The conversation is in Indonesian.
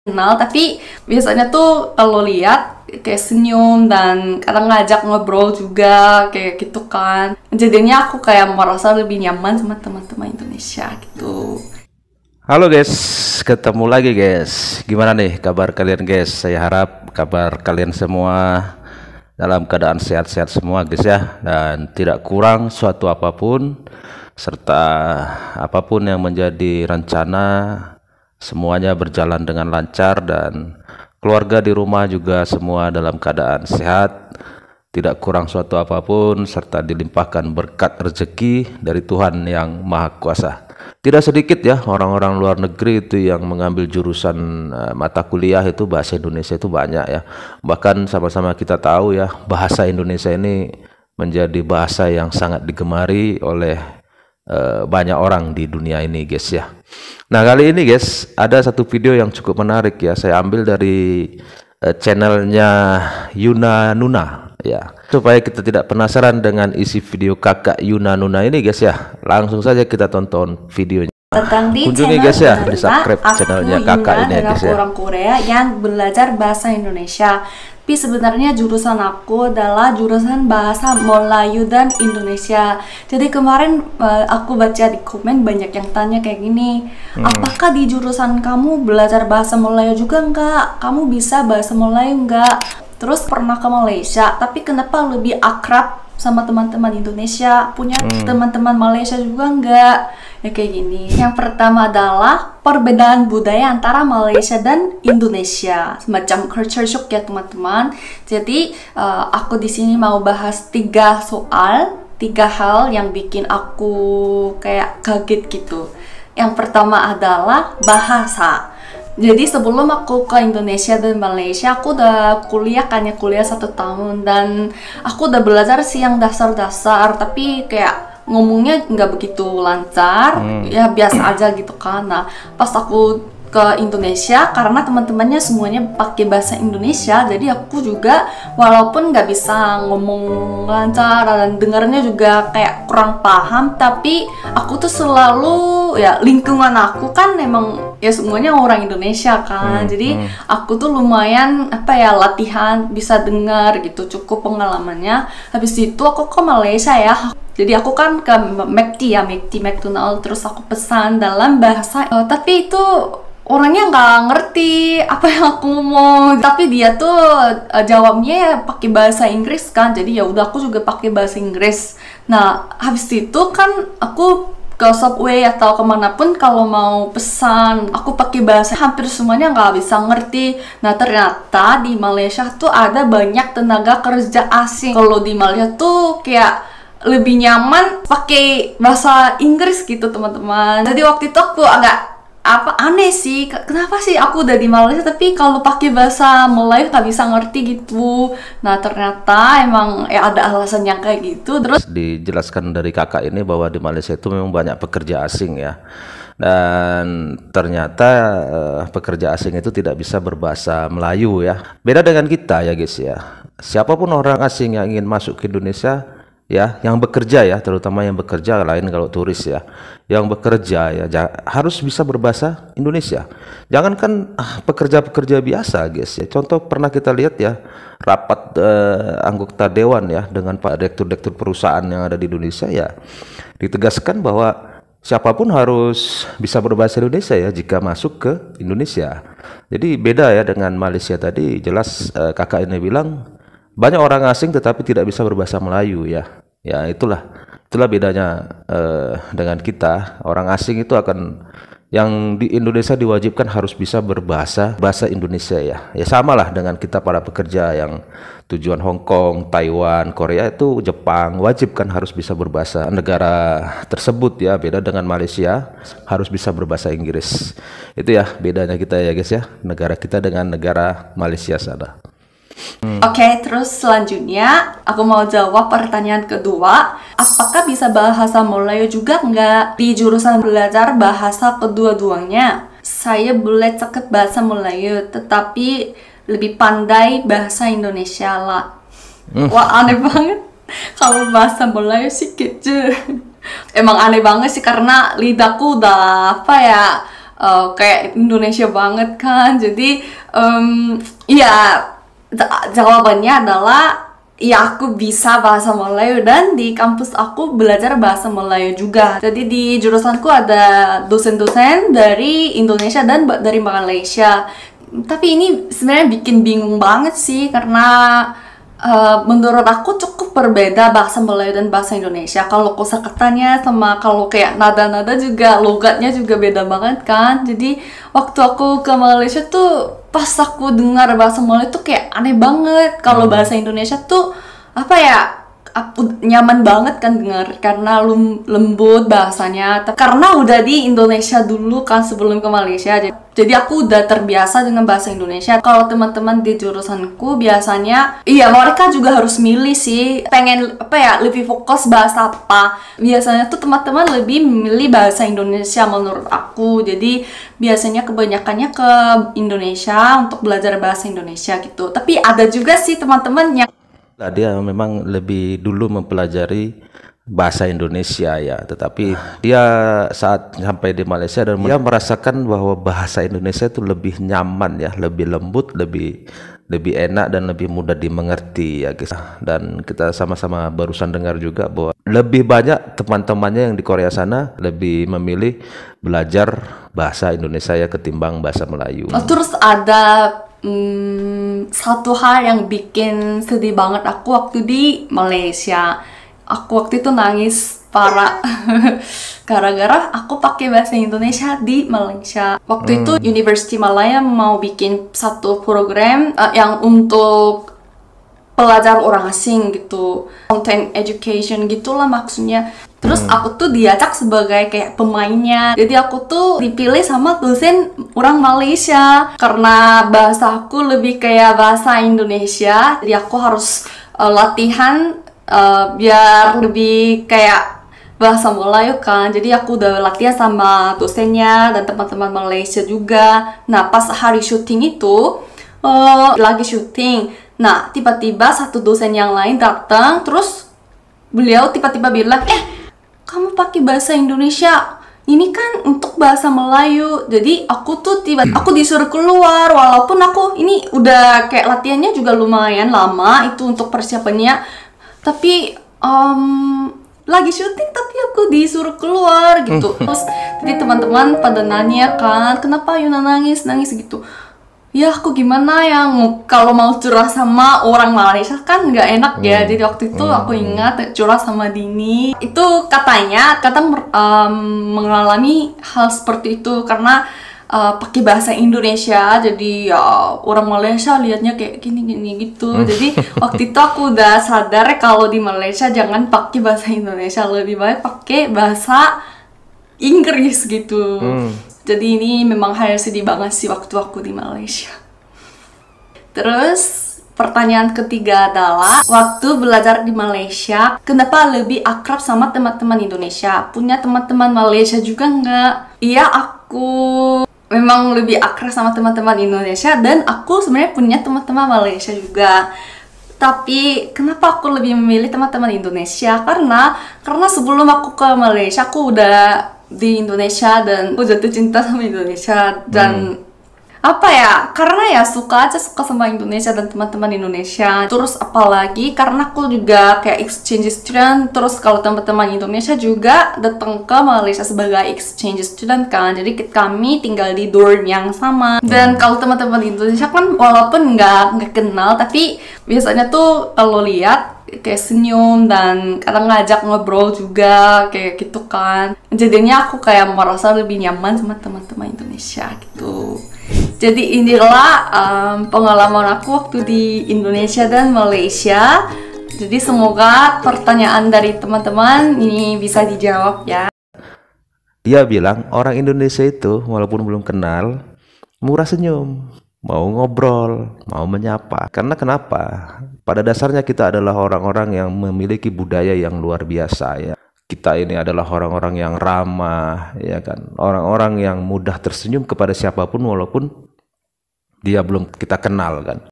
kenal, tapi biasanya tuh kalau lihat kayak senyum dan kadang ngajak ngobrol juga kayak gitu kan. Jadinya aku kayak merasa lebih nyaman sama teman-teman Indonesia gitu. Halo guys, ketemu lagi guys. Gimana nih kabar kalian guys? Saya harap kabar kalian semua dalam keadaan sehat-sehat semua guys ya, dan tidak kurang suatu apapun, serta apapun yang menjadi rencana semuanya berjalan dengan lancar, dan keluarga di rumah juga semua dalam keadaan sehat, tidak kurang suatu apapun, serta dilimpahkan berkat rezeki dari Tuhan yang Maha Kuasa. Tidak sedikit ya orang-orang luar negeri itu yang mengambil jurusan mata kuliah itu bahasa Indonesia itu banyak ya. Bahkan sama-sama kita tahu ya, bahasa Indonesia ini menjadi bahasa yang sangat digemari oleh banyak orang di dunia ini guys ya. Nah, kali ini guys ada satu video yang cukup menarik ya. Saya ambil dari channelnya Yuna Nuna ya, supaya kita tidak penasaran dengan isi video kakak Yuna Nuna ini guys ya. Langsung saja kita tonton videonya. Datang di Kunjungi channel guys ya, Yuna di subscribe Nuna. channelnya Aku kakak Yuna ini ya adalah guys ya. orang Korea yang belajar bahasa Indonesia. Tapi sebenarnya jurusan aku adalah jurusan bahasa Melayu dan Indonesia. Jadi kemarin aku baca di komen banyak yang tanya kayak gini, apakah di jurusan kamu belajar bahasa Melayu juga enggak? Kamu bisa bahasa Melayu enggak? Terus pernah ke Malaysia, tapi kenapa lebih akrab sama teman-teman Indonesia? Punya teman-teman Malaysia juga enggak? Ya kayak gini. Yang pertama adalah perbedaan budaya antara Malaysia dan Indonesia, semacam culture shock ya teman-teman. Jadi aku di sini mau bahas 3 hal yang bikin aku kayak kaget gitu. Yang pertama adalah bahasa. Jadi sebelum aku ke Indonesia dan Malaysia, aku udah kuliah 1 tahun, dan aku udah belajar sih yang dasar-dasar, tapi kayak ngomongnya nggak begitu lancar, ya biasa aja gitu kan. Nah, pas aku ke Indonesia, karena teman-temannya semuanya pakai bahasa Indonesia, jadi aku juga walaupun nggak bisa ngomong lancar dan dengarnya juga kayak kurang paham, tapi aku tuh selalu ya, lingkungan aku kan memang ya semuanya orang Indonesia kan, jadi aku tuh lumayan latihan bisa dengar gitu, cukup pengalamannya. Habis itu aku ke Malaysia ya. Jadi aku kan ke McDonald, terus aku pesan dalam bahasa, tapi itu orangnya nggak ngerti apa yang aku ngomong, tapi dia tuh jawabnya ya pakai bahasa Inggris kan, jadi ya udah aku juga pakai bahasa Inggris. Nah, habis itu kan aku ke Subway atau kemanapun kalau mau pesan, aku pakai bahasa, hampir semuanya nggak bisa ngerti. Nah, ternyata di Malaysia tuh ada banyak tenaga kerja asing. Kalau di Malaysia tuh kayak lebih nyaman pakai bahasa Inggris gitu teman-teman. Jadi waktu itu aku agak aneh sih, kenapa sih aku udah di Malaysia tapi kalau pakai bahasa Melayu tak bisa ngerti gitu. Nah, ternyata emang ya ada alasan yang kayak gitu. Terus Dijelaskan dari kakak ini bahwa di Malaysia itu memang banyak pekerja asing ya, dan ternyata pekerja asing itu tidak bisa berbahasa Melayu ya. Beda dengan kita ya guys ya. Siapapun orang asing yang ingin masuk ke Indonesia ya, yang bekerja ya, terutama yang bekerja, lain kalau turis ya, yang bekerja ya harus bisa berbahasa Indonesia. Jangankan pekerja-pekerja biasa guys ya, contoh pernah kita lihat ya, rapat anggota dewan ya dengan Pak Direktur-Direktur perusahaan yang ada di Indonesia ya, ditegaskan bahwa siapapun harus bisa berbahasa Indonesia ya jika masuk ke Indonesia. Jadi beda ya dengan Malaysia tadi, jelas kakak ini bilang banyak orang asing tetapi tidak bisa berbahasa Melayu ya. Ya itulah bedanya dengan kita. Orang asing itu akan, yang di Indonesia diwajibkan harus bisa bahasa Indonesia ya. Ya samalah dengan kita para pekerja yang tujuan Hong Kong, Taiwan, Korea, itu Jepang, wajib kan harus bisa berbahasa negara tersebut ya. Beda dengan Malaysia, harus bisa berbahasa Inggris. Itu ya bedanya kita ya guys ya, negara kita dengan negara Malaysia sana. Oke, terus selanjutnya aku mau jawab pertanyaan kedua. Apakah bisa bahasa Melayu juga nggak di jurusan belajar bahasa kedua-duanya? Saya boleh cakap bahasa Melayu, tetapi lebih pandai bahasa Indonesia lah. Wah, aneh banget. Kalau bahasa Melayu sih kece. Emang aneh banget sih, karena lidahku udah kayak Indonesia banget kan. Jadi ya jawabannya adalah ya aku bisa bahasa Melayu dan di kampus aku belajar bahasa Melayu juga. Jadi di jurusanku ada dosen-dosen dari Indonesia dan dari Malaysia. Tapi ini sebenarnya bikin bingung banget sih karena menurut aku cukup berbeda bahasa Melayu dan bahasa Indonesia. Kalau kosakatanya sama kalau kayak nada-nada juga, logatnya juga beda banget kan. Jadi waktu aku ke Malaysia tuh pas aku dengar bahasa Melayu tuh kayak aneh banget. Kalau bahasa Indonesia tuh apa ya, aku nyaman banget kan dengar karena lembut bahasanya. Karena udah di Indonesia dulu kan sebelum ke Malaysia. Jadi aku udah terbiasa dengan bahasa Indonesia. Kalau teman-teman di jurusanku biasanya, iya mereka juga harus milih sih. Pengen apa ya, lebih fokus bahasa apa. Biasanya tuh teman-teman lebih memilih bahasa Indonesia menurut aku. Jadi biasanya kebanyakannya ke Indonesia untuk belajar bahasa Indonesia gitu. Tapi ada juga sih teman-teman yang Dia memang lebih dulu mempelajari bahasa Indonesia ya, tetapi dia saat sampai di Malaysia dan dia merasakan bahwa bahasa Indonesia itu lebih nyaman ya, lebih lembut, lebih enak dan lebih mudah dimengerti ya guys. Dan kita sama-sama barusan dengar juga bahwa lebih banyak teman-temannya yang di Korea sana lebih memilih belajar bahasa Indonesia ya ketimbang bahasa Melayu. terus ada satu hal yang bikin sedih banget aku waktu di Malaysia. Aku waktu itu nangis parah gara-gara aku pakai bahasa Indonesia di Malaysia. Waktu itu University Malaya mau bikin satu program yang untuk pelajar orang asing gitu, content education gitulah maksudnya. Terus aku tuh diajak sebagai kayak pemainnya. Jadi aku tuh dipilih sama dosen orang Malaysia karena bahasa aku lebih kayak bahasa Indonesia. Jadi aku harus latihan biar lebih kayak bahasa Melayu kan. Jadi aku udah latihan sama dosennya dan teman-teman Malaysia juga. Nah pas hari syuting itu lagi syuting. Nah tiba-tiba satu dosen yang lain datang, terus beliau tiba-tiba bilang, kamu pakai bahasa Indonesia, ini kan untuk bahasa Melayu. Jadi aku tuh aku disuruh keluar, walaupun aku ini udah kayak latihannya juga lumayan lama itu untuk persiapannya. Tapi lagi syuting tapi aku disuruh keluar gitu. Terus jadi teman-teman pada nanya kan, kenapa Yuna nangis gitu. Ya aku gimana yang kalau mau curah sama orang Malaysia kan nggak enak ya. Jadi waktu itu aku ingat curah sama Dini itu katanya mengalami hal seperti itu karena pakai bahasa Indonesia. Jadi ya orang Malaysia liatnya kayak gini gitu. Jadi waktu itu aku udah sadar kalau di Malaysia jangan pakai bahasa Indonesia, lebih baik pakai bahasa Inggris gitu. Jadi ini memang hal sedih banget sih waktu aku di Malaysia. Terus pertanyaan ketiga adalah waktu belajar di Malaysia, kenapa lebih akrab sama teman-teman Indonesia? Punya teman-teman Malaysia juga nggak? Iya, aku memang lebih akrab sama teman-teman Indonesia dan aku sebenarnya punya teman-teman Malaysia juga. Tapi kenapa aku lebih memilih teman-teman Indonesia? Karena sebelum aku ke Malaysia aku udah di Indonesia dan aku jatuh cinta sama Indonesia dan apa ya, karena ya suka sama Indonesia dan teman-teman Indonesia. Terus apalagi karena aku juga kayak exchange student, terus kalau teman-teman Indonesia juga datang ke Malaysia sebagai exchange student kan, jadi kami tinggal di dorm yang sama. Dan kalau teman-teman Indonesia kan walaupun nggak kenal, tapi biasanya tuh kalau lihat kayak senyum dan kadang ngajak ngobrol juga kayak gitu kan. Jadinya aku kayak merasa lebih nyaman sama teman-teman Indonesia gitu. Jadi inilah pengalaman aku waktu di Indonesia dan Malaysia. Jadi semoga pertanyaan dari teman-teman ini bisa dijawab ya. Dia bilang orang Indonesia itu walaupun belum kenal murah senyum, mau ngobrol, mau menyapa. Karena kenapa? Pada dasarnya kita adalah orang-orang yang memiliki budaya yang luar biasa ya. Kita ini adalah orang-orang yang ramah, ya kan? Orang-orang yang mudah tersenyum kepada siapapun walaupun dia belum kita kenal kan.